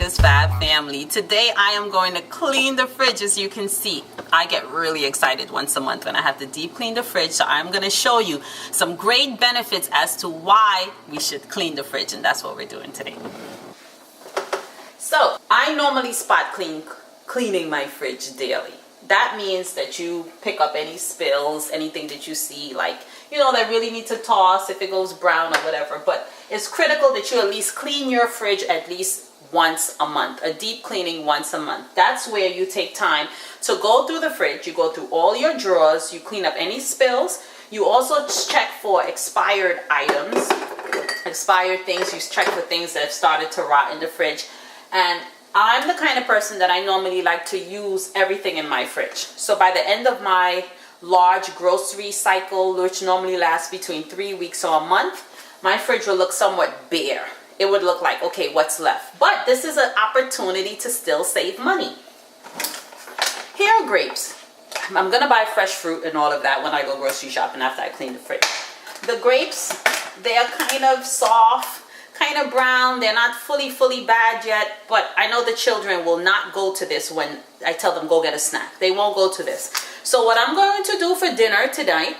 Mrs. Fab family. Today I am going to clean the fridge. As you can see, I get really excited once a month when I have to deep clean the fridge. So I'm going to show you some great benefits as to why we should clean the fridge, and that's what we're doing today. So I normally spot cleaning my fridge daily. That means that you pick up any spills, anything that you see, like, you know, that really need to toss if it goes brown or whatever. But it's critical that you at least clean your fridge at least once a month, a deep cleaning once a month. That's where you take time to go through the fridge. You go through all your drawers, you clean up any spills. You also check for expired items, expired things. You check for things that have started to rot in the fridge. And I'm the kind of person that I normally like to use everything in my fridge. So by the end of my large grocery cycle, which normally lasts between 3 weeks or a month, my fridge will look somewhat bare. It would look like, okay, what's left? But this is an opportunity to still save money. Here are grapes. I'm gonna buy fresh fruit and all of that when I go grocery shopping after I clean the fridge. The grapes, they are kind of soft, kind of brown. They're not fully bad yet, but I know the children will not go to this when I tell them go get a snack. They won't go to this. So what I'm going to do for dinner tonight,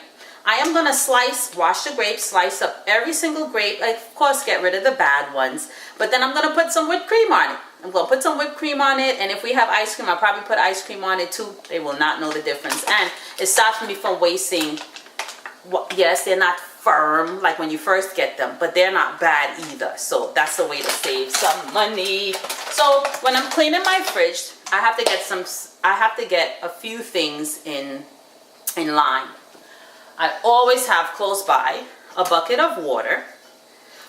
I am going to wash the grapes, slice up every single grape. I, of course, get rid of the bad ones, but then I'm going to put some whipped cream on it. I'm going to put some whipped cream on it, and if we have ice cream, I'll probably put ice cream on it too. They will not know the difference, and it stops me from wasting. Yes, they're not firm like when you first get them, but they're not bad either. So that's the way to save some money. So when I'm cleaning my fridge, I have to get a few things in line. I always have close by a bucket of water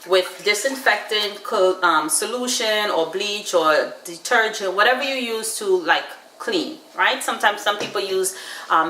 with disinfectant solution or bleach or detergent, whatever you use to like clean, right? Sometimes some people use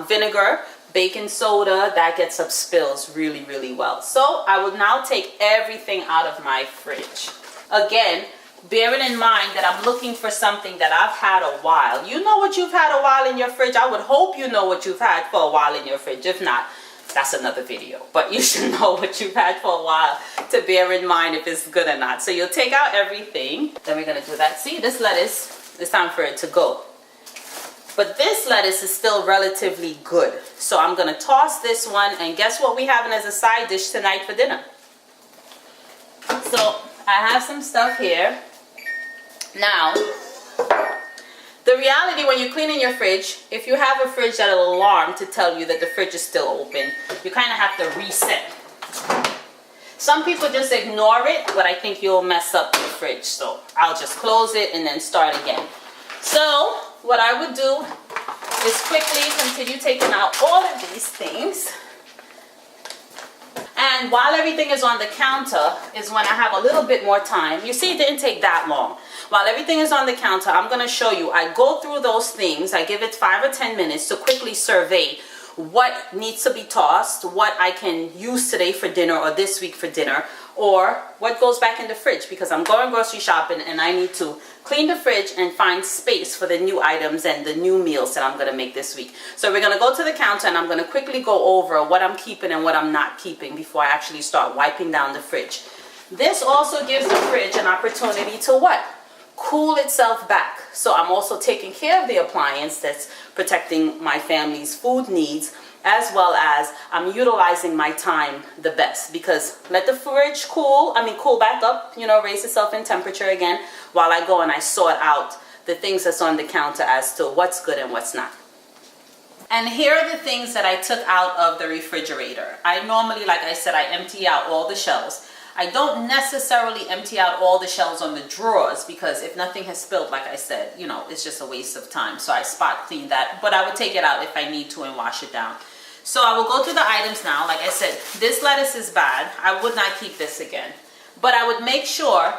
vinegar, baking soda. That gets up spills really well. So I will now take everything out of my fridge. Again, bearing in mind that I'm looking for something that I've had a while. You know what you've had a while in your fridge. I would hope you know what you've had for a while in your fridge. If not, that's another video. But you should know what you've had for a while to bear in mind if it's good or not. So you'll take out everything. Then we're going to do that. See, this lettuce, it's time for it to go. But this lettuce is still relatively good. So I'm going to toss this one. And guess what we're having as a side dish tonight for dinner? So I have some stuff here. Now, the reality when you're cleaning your fridge, if you have a fridge that'll alarm to tell you that the fridge is still open, you kind of have to reset. Some people just ignore it, but I think you'll mess up the fridge. So I'll just close it and then start again. So what I would do is quickly continue taking out all of these things. And while everything is on the counter is when I have a little bit more time. You see, it didn't take that long. While everything is on the counter, I'm going to show you. I go through those things. I give it 5 or 10 minutes to quickly survey what needs to be tossed, what I can use today for dinner or this week for dinner, or what goes back in the fridge, because I'm going grocery shopping and I need to clean the fridge and find space for the new items and the new meals that I'm going to make this week. So we're going to go to the counter and I'm going to quickly go over what I'm keeping and what I'm not keeping before I actually start wiping down the fridge. This also gives the fridge an opportunity to what? Cool itself back. So I'm also taking care of the appliance that's protecting my family's food needs, as well as I'm utilizing my time the best, because let the fridge cool back up, you know, raise itself in temperature again while I go and I sort out the things that's on the counter as to what's good and what's not. And here are the things that I took out of the refrigerator. I normally, like I said, I empty out all the shelves. I don't necessarily empty out all the shelves on the drawers, because if nothing has spilled, like I said, you know, it's just a waste of time. So I spot clean that, but I would take it out if I need to and wash it down. So I will go through the items now. Like I said, this lettuce is bad. I would not keep this again. But I would make sure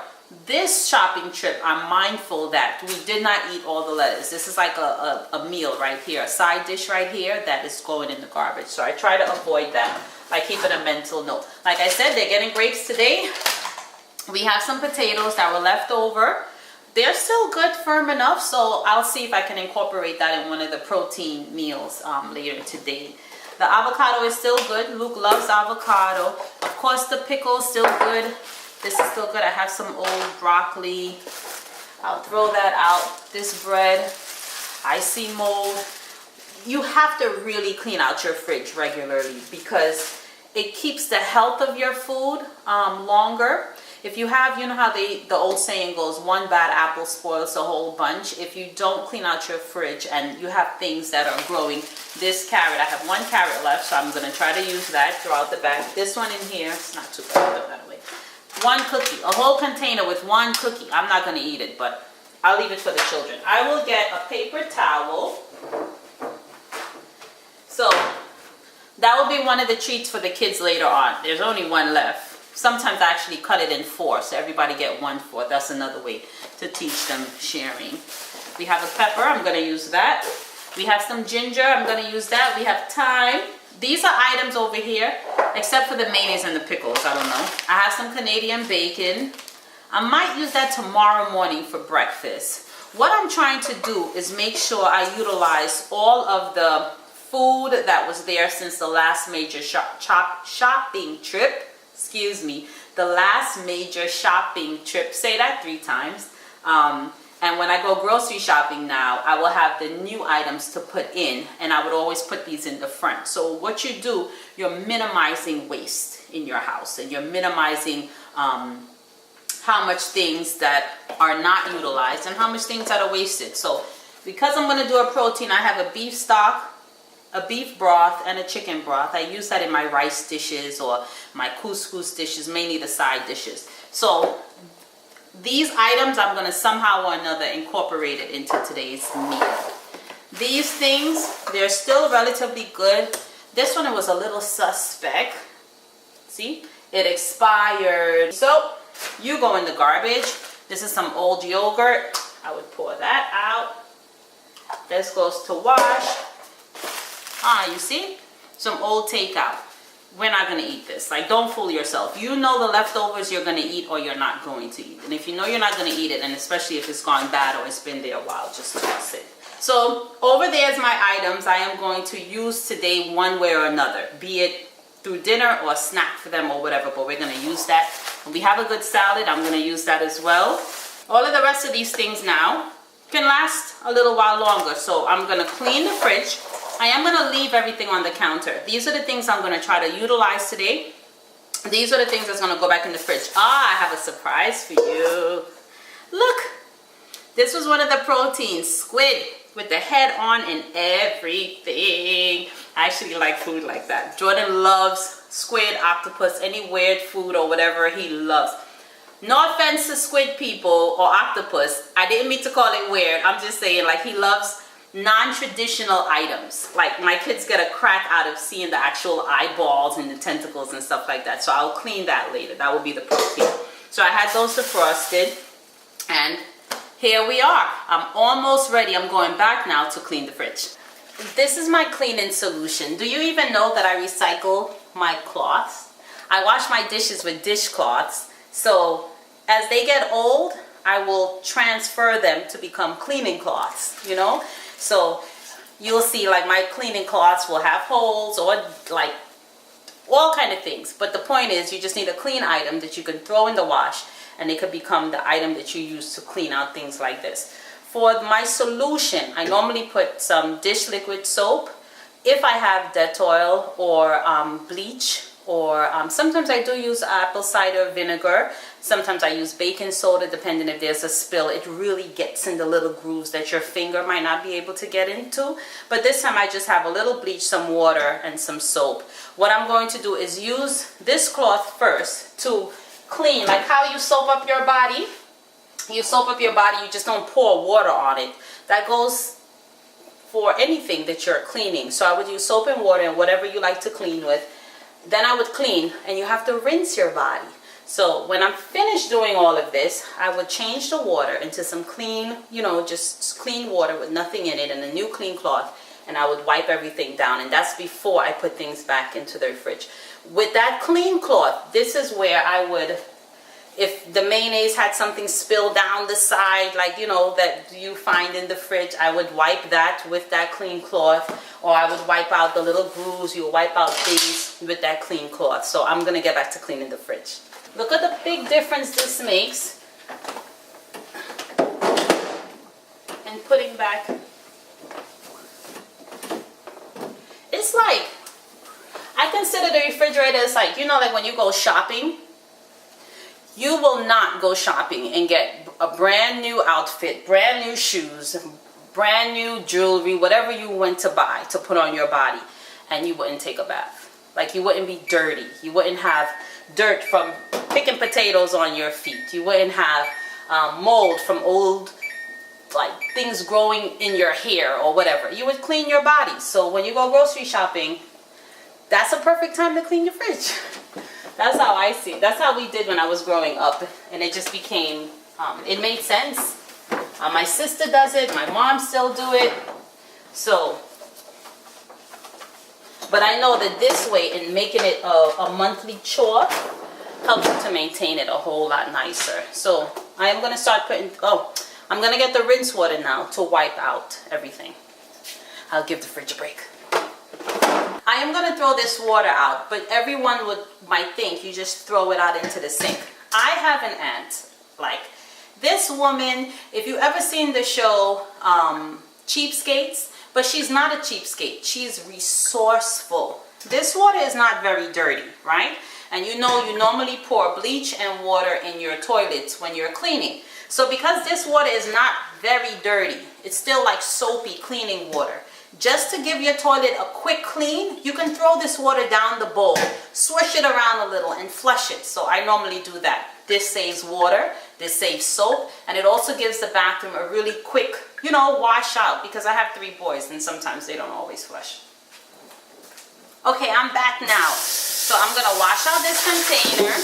this shopping trip, I'm mindful that we did not eat all the lettuce. This is like a meal right here, a side dish right here that is going in the garbage. So I try to avoid that. I keep it a mental note. Like I said, they're getting grapes today. We have some potatoes that were left over. They're still good, firm enough. So I'll see if I can incorporate that in one of the protein meals later today. The avocado is still good. Luke loves avocado. Of course, the pickle is still good. This is still good. I have some old broccoli. I'll throw that out. This bread, I see mold. You have to really clean out your fridge regularly because it keeps the health of your food longer. If you have, you know how the old saying goes, one bad apple spoils the whole bunch. If you don't clean out your fridge and you have things that are growing, this carrot, I have 1 carrot left, so I'm going to try to use that throughout the bag. This one in here, it's not too bad, throw that away. 1 cookie, a whole container with 1 cookie. I'm not going to eat it, but I'll leave it for the children. I will get a paper towel. So that will be one of the treats for the kids later on. There's only 1 left. Sometimes I actually cut it in 4, so everybody get 1/4. That's another way to teach them sharing. We have a pepper, I'm going to use that. We have some ginger, I'm going to use that. We have thyme. These are items over here, except for the mayonnaise and the pickles, I don't know. I have some Canadian bacon. I might use that tomorrow morning for breakfast. What I'm trying to do is make sure I utilize all of the food that was there since the last major shopping trip. Excuse me, the last major shopping trip. Say that 3 times. And when I go grocery shopping now, I will have the new items to put in, and I would always put these in the front. So what you do, you're minimizing waste in your house, and you're minimizing how much things that are not utilized and how much things that are wasted. So because I'm going to do a protein, I have a beef stock, a beef broth, and a chicken broth. I use that in my rice dishes or my couscous dishes, mainly the side dishes. So these items, I'm going to somehow or another incorporate it into today's meal. These things, they're still relatively good. This one, it was a little suspect. See, it expired. So you go in the garbage. This is some old yogurt. I would pour that out. This goes to wash. You see? Some old takeout. We're not going to eat this. Like, don't fool yourself. You know the leftovers you're going to eat or you're not going to eat. And if you know you're not going to eat it, and especially if it's gone bad or it's been there a while, just toss it. So, over there's my items I am going to use today one way or another. Be it through dinner or a snack for them or whatever, but we're going to use that. When we have a good salad, I'm going to use that as well. All of the rest of these things now can last a little while longer. So, I'm going to clean the fridge. I am going to leave everything on the counter. These are the things I'm going to try to utilize today. These are the things that's going to go back in the fridge. I have a surprise for you. Look, this was one of the proteins, squid, with the head on and everything. I actually like food like that. Jordan loves squid, octopus, any weird food or whatever he loves. No offense to squid people or octopus. I didn't mean to call it weird. I'm just saying, like, he loves non-traditional items. Like, my kids get a crack out of seeing the actual eyeballs and the tentacles and stuff like that. So I'll clean that later. That will be the protein. So I had those defrosted, and here we are. I'm almost ready. I'm going back now to clean the fridge. This is my cleaning solution. Do you even know that I recycle my cloths? I wash my dishes with dishcloths. So as they get old, I will transfer them to become cleaning cloths, you know? So you'll see, like, my cleaning cloths will have holes or like all kind of things. But the point is, you just need a clean item that you can throw in the wash, and it could become the item that you use to clean out things like this. For my solution, I normally put some dish liquid soap. If I have Dettol or bleach, or sometimes I do use apple cider vinegar. Sometimes I use baking soda, depending if there's a spill. It really gets in the little grooves that your finger might not be able to get into. But this time I just have a little bleach, some water, and some soap. What I'm going to do is use this cloth first to clean, like how you soap up your body. You soap up your body, you just don't pour water on it. That goes for anything that you're cleaning. So I would use soap and water and whatever you like to clean with. Then I would clean, and you have to rinse your body. So when I'm finished doing all of this, I would change the water into some clean, you know, just clean water with nothing in it, and a new clean cloth, and I would wipe everything down. And that's before I put things back into the fridge. With that clean cloth, this is where I would, if the mayonnaise had something spilled down the side, like, you know, that you find in the fridge, I would wipe that with that clean cloth. Or I would wipe out the little grooves. You wipe out things with that clean cloth. So I'm going to get back to cleaning the fridge. Look at the big difference this makes. putting back. It's like, I consider the refrigerator as like, you know, like when you go shopping, you will not go shopping and get a brand new outfit, brand new shoes, brand new jewelry, whatever you went to buy to put on your body, and you wouldn't take a bath. Like, you wouldn't be dirty. You wouldn't have dirt from picking potatoes on your feet. You wouldn't have mold from old, like, things growing in your hair or whatever. You would clean your body. So when you go grocery shopping, that's a perfect time to clean your fridge. That's how I see it. That's how we did when I was growing up, and it just became, it made sense. My sister does it, my mom still do it. So, but I know that this way, in making it a monthly chore, helps you to maintain it a whole lot nicer. So I am going to start putting, I'm going to get the rinse water now to wipe out everything. I'll give the fridge a break. I am going to throw this water out, but everyone might think you just throw it out into the sink. I have an aunt, like this woman, if you ever seen the show Cheapskates, but she's not a cheapskate. She's resourceful. This water is not very dirty, right? And you know you normally pour bleach and water in your toilets when you're cleaning. So because this water is not very dirty, it's still like soapy cleaning water. Just to give your toilet a quick clean, you can throw this water down the bowl, swish it around a little and flush it. So I normally do that. This saves water, this saves soap, and it also gives the bathroom a really quick, you know, wash out, because I have 3 boys and sometimes they don't always flush. Okay, I'm back now. So I'm gonna wash out this container.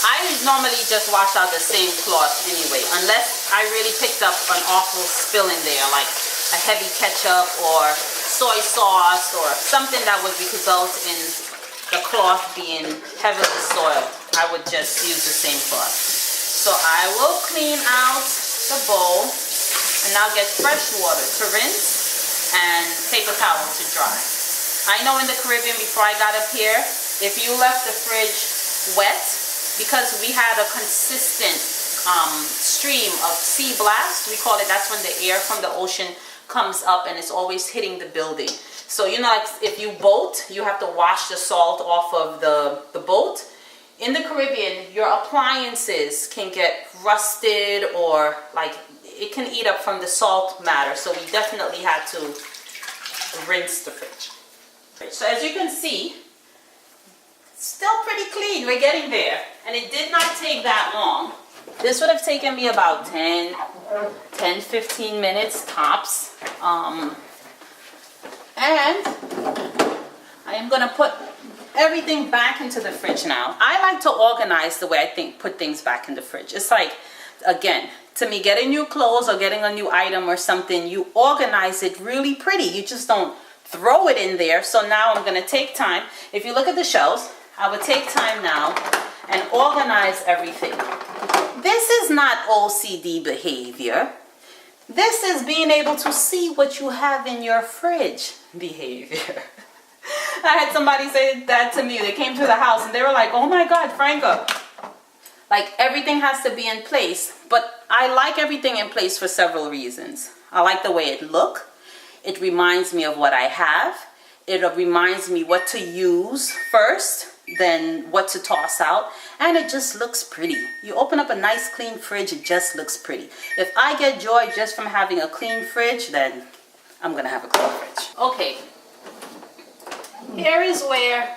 I normally just wash out the same cloth anyway, unless I really picked up an awful spill in there, like a heavy ketchup or soy sauce or something that would result in the cloth being heavily soiled. I would just use the same cloth. So I will clean out the bowl and now get fresh water to rinse and paper towel to dry. I know in the Caribbean, before I got up here, if you left the fridge wet, because we had a consistent stream of sea blast, we call it, that's when the air from the ocean comes up and it's always hitting the building. So, you know, like if you boat, you have to wash the salt off of the boat. In the Caribbean, your appliances can get rusted, or like it can eat up from the salt matter. So we definitely had to rinse the fridge. So as you can see, still pretty clean. We're getting there. And it did not take that long. This would have taken me about 10-15 minutes tops. And I am going to put everything back into the fridge now. I like to organize the way I put things back in the fridge. It's like, again, to me, getting new clothes or getting a new item or something, you organize it really pretty. You just don't throw it in there. So now I'm going to take time. If you look at the shelves, I would take time now and organize everything. This is not OCD behavior. This is being able to see what you have in your fridge behavior. I had somebody say that to me. They came to the house and they were like, oh my God, Franka. Like, everything has to be in place. But I like everything in place for several reasons. I like the way it looks. It reminds me of what I have. It reminds me what to use first, then what to toss out. And it just looks pretty. You open up a nice clean fridge, it just looks pretty. If I get joy just from having a clean fridge, then I'm going to have a clean fridge. Okay. Here is where...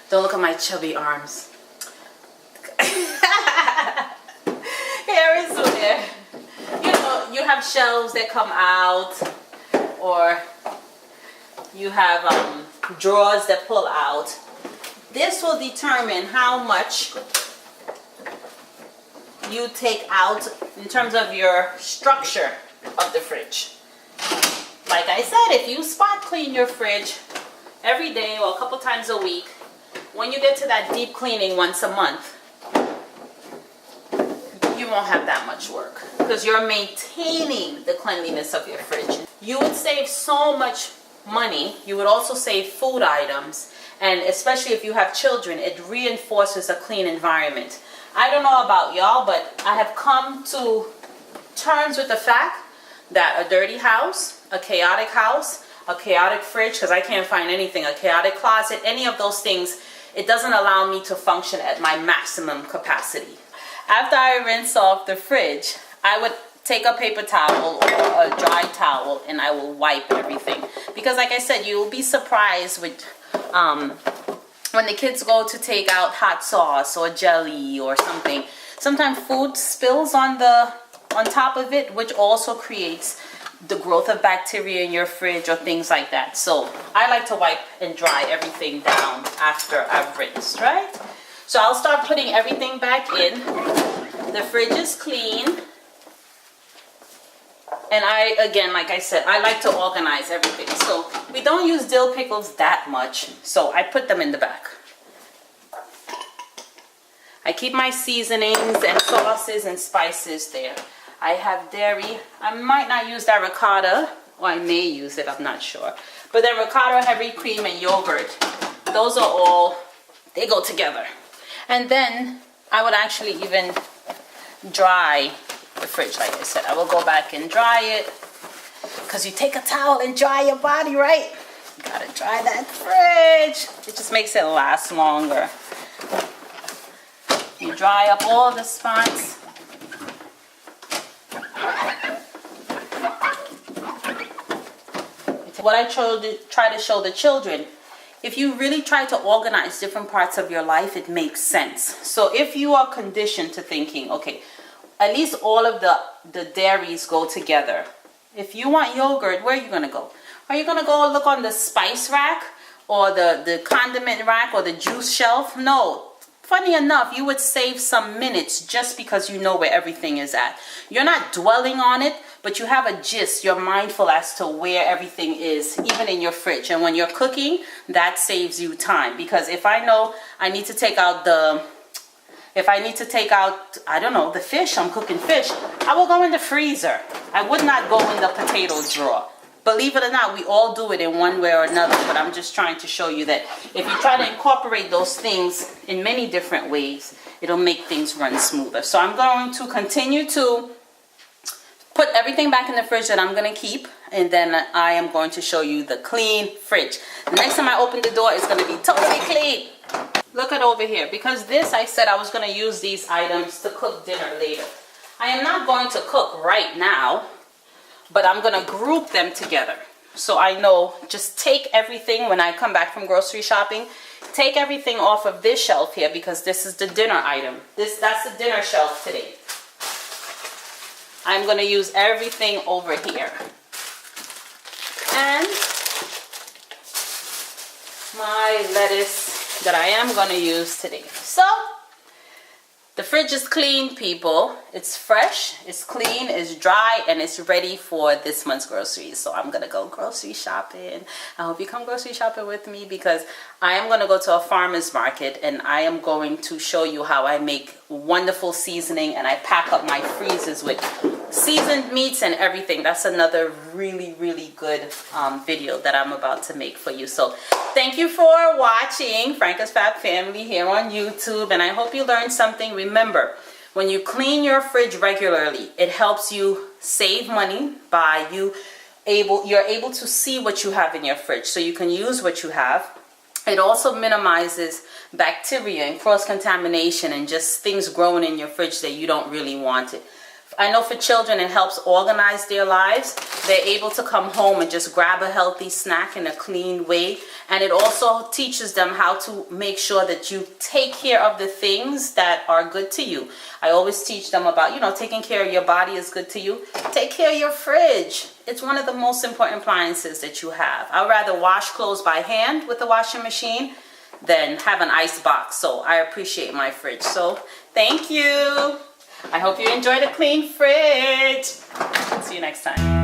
Don't look at my chubby arms. Here is where, you know, you have shelves that come out, or you have drawers that pull out. This will determine how much you take out in terms of your structure of the fridge. Like I said, if you spot clean your fridge every day or a couple times a week, when you get to that deep cleaning once a month, you won't have that much work because you're maintaining the cleanliness of your fridge. You would save so much money. You would also save food items, and especially if you have children, it reinforces a clean environment. I don't know about y'all, but I have come to terms with the fact that a dirty house, a chaotic fridge, because I can't find anything, a chaotic closet, any of those things, it doesn't allow me to function at my maximum capacity. After I rinse off the fridge, I would take a paper towel or a dry towel and I will wipe everything. Because like I said, you will be surprised with when the kids go to take out hot sauce or jelly or something. Sometimes food spills on top of it, which also creates the growth of bacteria in your fridge or things like that. So I like to wipe and dry everything down after I've rinsed, right? So I'll start putting everything back in. The fridge is clean. And again, like I said, I like to organize everything. So we don't use dill pickles that much, so I put them in the back. I keep my seasonings and sauces and spices there. I have dairy. I might not use that ricotta, or I may use it, I'm not sure. But then ricotta, heavy cream, and yogurt, those are all, they go together. And then I would actually even dry the fridge, like I said. I will go back and dry it, because you take a towel and dry your body, right? You gotta dry that fridge. It just makes it last longer. You dry up all the spots. What I try to show the children, if you really try to organize different parts of your life, it makes sense. So if you are conditioned to thinking, okay, at least all of the dairies go together. If you want yogurt, where are you going to go? Are you going to go look on the spice rack or the condiment rack or the juice shelf? No. Funny enough, you would save some minutes just because you know where everything is at. You're not dwelling on it, but you have a gist. You're mindful as to where everything is, even in your fridge. And when you're cooking, that saves you time. Because if I know I need to take out I don't know, the fish, I'm cooking fish, I will go in the freezer. I would not go in the potato drawer. Believe it or not, we all do it in one way or another, but I'm just trying to show you that if you try to incorporate those things in many different ways, it'll make things run smoother. So I'm going to continue to put everything back in the fridge that I'm going to keep, and then I am going to show you the clean fridge. The next time I open the door, it's going to be totally clean. Look at over here, because this, I said I was going to use these items to cook dinner later. I am not going to cook right now, but I'm going to group them together. So I know, just take everything when I come back from grocery shopping, take everything off of this shelf here, because this is the dinner item. That's the dinner shelf today. I'm going to use everything over here. And my lettuce that I am going to use today. So the fridge is clean, people. It's fresh, it's clean, it's dry, and it's ready for this month's groceries. So I'm gonna go grocery shopping. I hope you come grocery shopping with me, because I am gonna go to a farmer's market and I am going to show you how I make wonderful seasoning, and I pack up my freezers with seasoned meats and everything. That's another really, really good video that I'm about to make for you. So thank you for watching Franka's Fab Family here on YouTube, and I hope you learned something. Remember, when you clean your fridge regularly, it helps you save money by you're able to see what you have in your fridge, so you can use what you have. It also minimizes bacteria and cross-contamination and just things growing in your fridge that you don't really want it. I know for children, it helps organize their lives. They're able to come home and just grab a healthy snack in a clean way. And it also teaches them how to make sure that you take care of the things that are good to you. I always teach them about, taking care of your body is good to you. Take care of your fridge. It's one of the most important appliances that you have. I'd rather wash clothes by hand with a washing machine than have an ice box. So I appreciate my fridge. So thank you. I hope you enjoyed a clean fridge. See you next time.